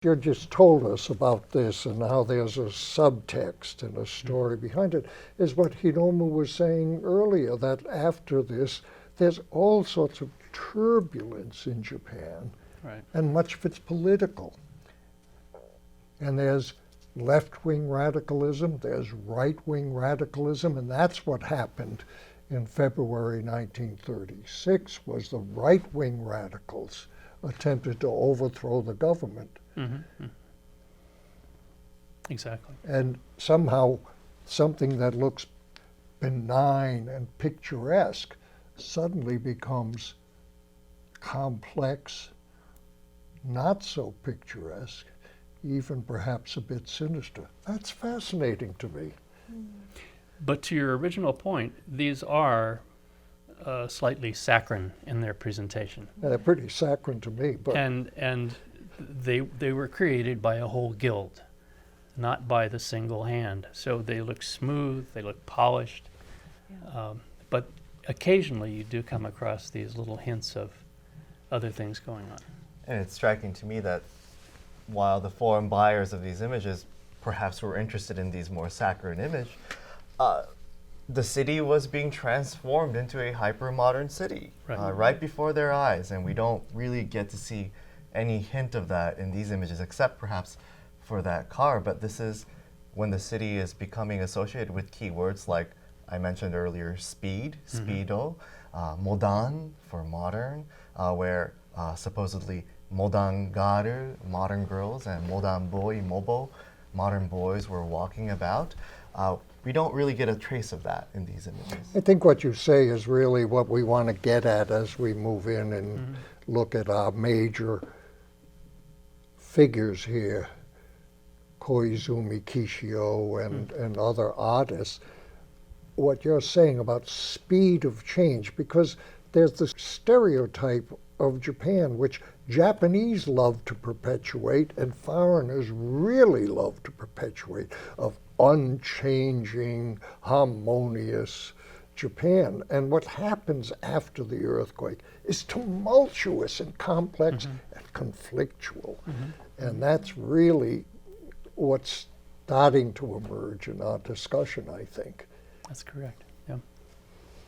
You just told us about this and how there's a subtext and a story behind it, is what Hiromu was saying earlier, that after this, there's all sorts of turbulence in Japan, Right. and much of it's political. And there's left-wing radicalism, there's right-wing radicalism, and that's what happened in February 1936, was the right-wing radicals attempted to overthrow the government. Mm-hmm. Exactly. And somehow something that looks benign and picturesque suddenly becomes complex, not so picturesque, even perhaps a bit sinister. That's fascinating to me. But to your original point, these are slightly saccharine in their presentation. They're pretty saccharine to me, but And they were created by a whole guild, not by the single hand. So they look smooth, they look polished, but occasionally you do come across these little hints of other things going on. And it's striking to me that while the foreign buyers of these images perhaps were interested in these more saccharine image, the city was being transformed into a hyper-modern city right before their eyes, and we don't really get to see any hint of that in these images, except perhaps for that car. But this is when the city is becoming associated with keywords like I mentioned earlier, speed, speedo, modan for modern, where supposedly modan garu, modern girls, and modan boy, mobo, modern boys were walking about. We don't really get a trace of that in these images. I think what you say is really what we want to get at as we move in and look at our major figures here, Koizumi Kishio and other artists. What you're saying about speed of change, because there's this stereotype of Japan, which Japanese love to perpetuate and foreigners really love to perpetuate, of unchanging, harmonious Japan. And what happens after the earthquake is tumultuous and complex and conflictual. And that's really what's starting to emerge in our discussion, I think. That's correct.